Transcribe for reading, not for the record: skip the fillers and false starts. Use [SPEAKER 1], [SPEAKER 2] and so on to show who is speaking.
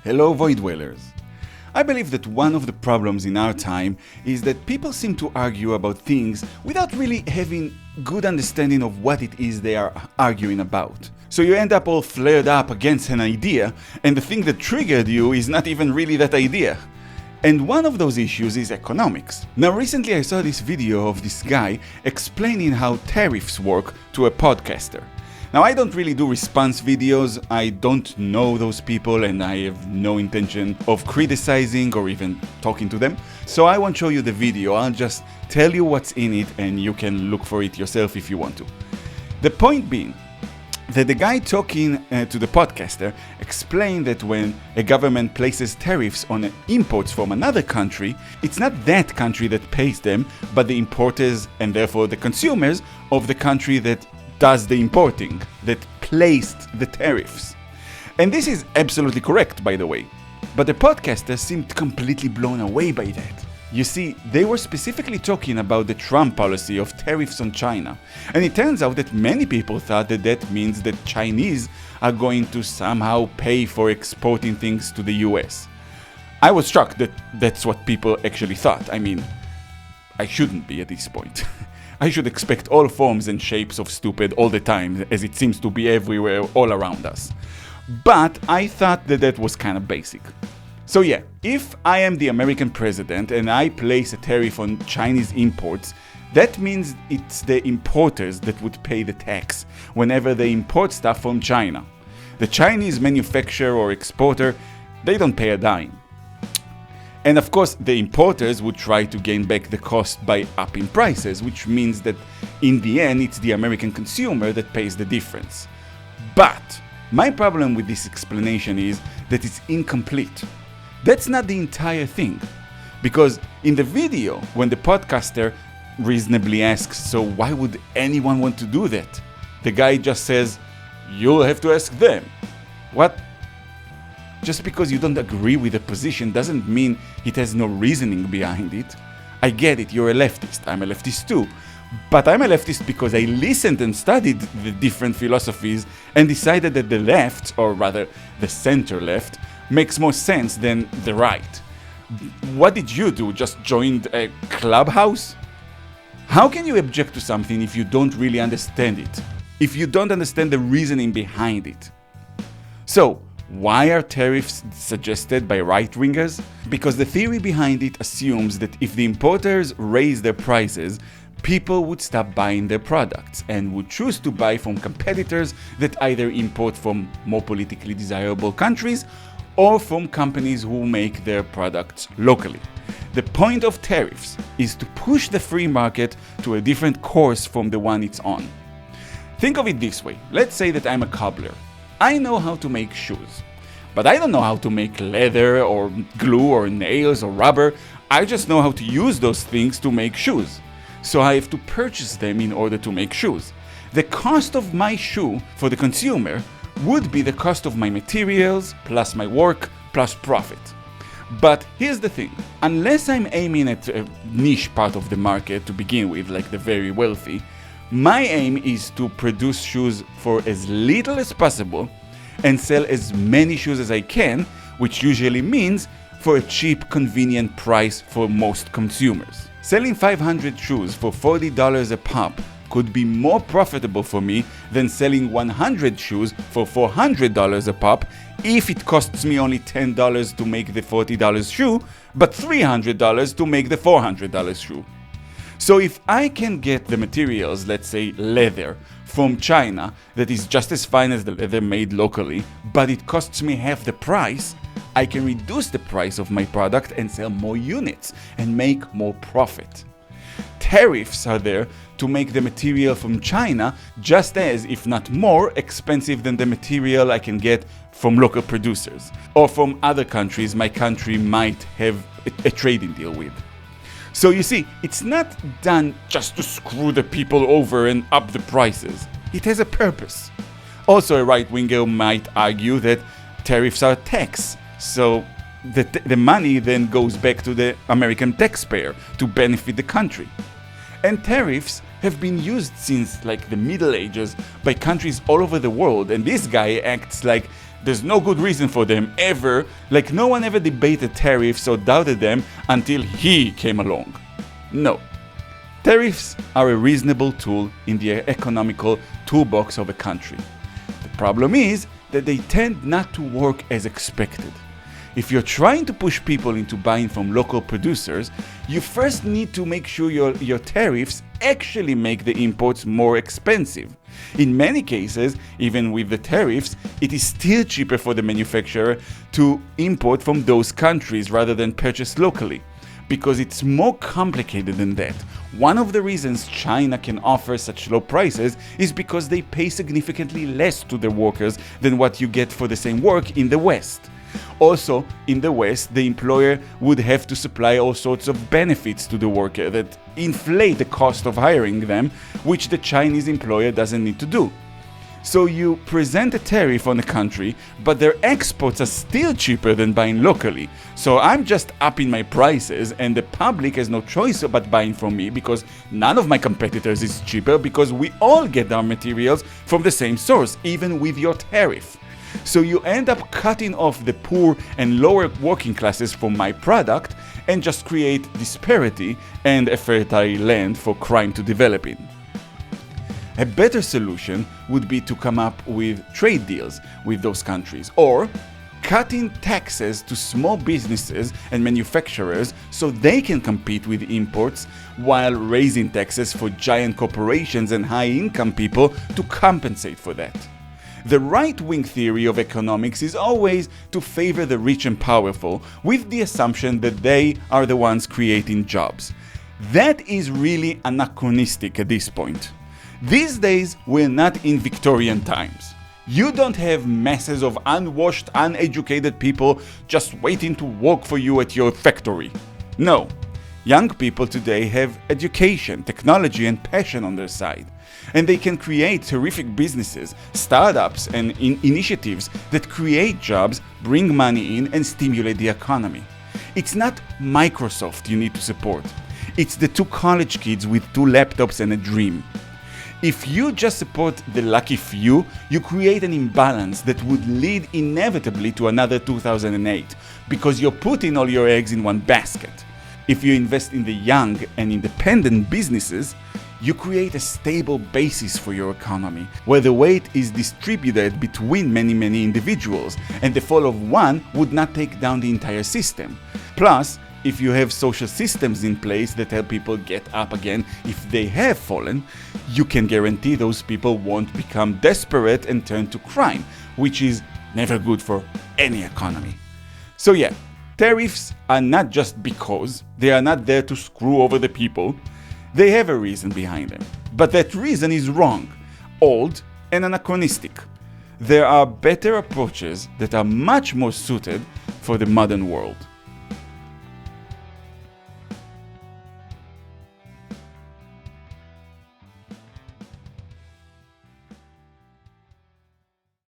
[SPEAKER 1] Hello, Void Dwellers. I believe that one of the problems in our time is that people seem to argue about things without really having good understanding of what it is they are arguing about. So you end up all flared up against an idea, and the thing that triggered you is not even really that idea. And one of those issues is economics. Now recently I saw this video of this guy explaining how tariffs work to a podcaster. Now I don't really do response videos, I don't know those people and I have no intention of criticizing or even talking to them. So I won't show you the video, I'll just tell you what's in it and you can look for it yourself if you want to. The point being that the guy talking to the podcaster explained that when a government places tariffs on imports from another country, it's not that country that pays them, but the importers and therefore the consumers of the country that does the importing, that placed the tariffs. And this is absolutely correct, by the way. But the podcaster seemed completely blown away by that. You see, they were specifically talking about the Trump policy of tariffs on China. And it turns out that many people thought that that means that Chinese are going to somehow pay for exporting things to the US. I was shocked that that's what people actually thought. I mean, I shouldn't be at this point. I should expect all forms and shapes of stupid all the time, as it seems to be everywhere all around us. But I thought that that was kind of basic. So yeah, if I am the American president and I place a tariff on Chinese imports, that means it's the importers that would pay the tax whenever they import stuff from China. The Chinese manufacturer or exporter, they don't pay a dime. And of course, the importers would try to gain back the cost by upping prices, which means that in the end, it's the American consumer that pays the difference. But my problem with this explanation is that it's incomplete. That's not the entire thing. Because in the video, when the podcaster reasonably asks, so why would anyone want to do that? The guy just says, you'll have to ask them. What? Just because you don't agree with a position doesn't mean it has no reasoning behind it. I get it, you're a leftist, I'm a leftist too. But I'm a leftist because I listened and studied the different philosophies and decided that the left, or rather the center left, makes more sense than the right. What did you do? Just joined a clubhouse? How can you object to something if you don't really understand it? If you don't understand the reasoning behind it? So, why are tariffs suggested by right-wingers? Because the theory behind it assumes that if the importers raise their prices, people would stop buying their products and would choose to buy from competitors that either import from more politically desirable countries or from companies who make their products locally. The point of tariffs is to push the free market to a different course from the one it's on. Think of it this way. Let's say that I'm a cobbler. I know how to make shoes, but I don't know how to make leather or glue or nails or rubber. I just know how to use those things to make shoes. So I have to purchase them in order to make shoes. The cost of my shoe for the consumer would be the cost of my materials plus my work plus profit. But here's the thing, unless I'm aiming at a niche part of the market to begin with, like the very wealthy, my aim is to produce shoes for as little as possible and sell as many shoes as I can, which usually means for a cheap, convenient price for most consumers. Selling 500 shoes for $40 a pop could be more profitable for me than selling 100 shoes for $400 a pop if it costs me only $10 to make the $40 shoe, but $300 to make the $400 shoe. So if I can get the materials, let's say leather, from China that is just as fine as the leather made locally, but it costs me half the price, I can reduce the price of my product and sell more units and make more profit. Tariffs are there to make the material from China just as, if not more, expensive than the material I can get from local producers or from other countries my country might have a trading deal with. So you see, it's not done just to screw the people over and up the prices. It has a purpose. Also, a right-winger might argue that tariffs are tax, so the money then goes back to the American taxpayer to benefit the country. And tariffs have been used since like the Middle Ages by countries all over the world, and this guy acts like There's no good reason for them ever, like no one ever debated tariffs or doubted them until he came along. No. Tariffs are a reasonable tool in the economical toolbox of a country. The problem is that they tend not to work as expected. If you're trying to push people into buying from local producers, you first need to make sure your tariffs actually make the imports more expensive. In many cases, even with the tariffs, it is still cheaper for the manufacturer to import from those countries rather than purchase locally, because it's more complicated than that. One of the reasons China can offer such low prices is because they pay significantly less to their workers than what you get for the same work in the West. Also, in the West, the employer would have to supply all sorts of benefits to the worker that inflate the cost of hiring them, which the Chinese employer doesn't need to do. So you present a tariff on a country, but their exports are still cheaper than buying locally. So I'm just upping my prices, and the public has no choice but buying from me because none of my competitors is cheaper, because we all get our materials from the same source, even with your tariff. So you end up cutting off the poor and lower working classes from my product and just create disparity and a fertile land for crime to develop in. A better solution would be to come up with trade deals with those countries, or cutting taxes to small businesses and manufacturers so they can compete with imports, while raising taxes for giant corporations and high-income people to compensate for that. The right-wing theory of economics is always to favor the rich and powerful, with the assumption that they are the ones creating jobs. That is really anachronistic at this point. These days, we're not in Victorian times. You don't have masses of unwashed, uneducated people just waiting to work for you at your factory. No. Young people today have education, technology, and passion on their side. And they can create terrific businesses, startups, and initiatives that create jobs, bring money in, and stimulate the economy. It's not Microsoft you need to support. It's the 2 college kids with 2 laptops and a dream. If you just support the lucky few, you create an imbalance that would lead inevitably to another 2008, because you're putting all your eggs in one basket. If you invest in the young and independent businesses, you create a stable basis for your economy, where the weight is distributed between many individuals, and the fall of one would not take down the entire system. Plus, if you have social systems in place that help people get up again if they have fallen, you can guarantee those people won't become desperate and turn to crime, which is never good for any economy. So yeah, tariffs are not just because they are not there to screw over the people. They have a reason behind them, but that reason is wrong, old, and anachronistic. There are better approaches that are much more suited for the modern world.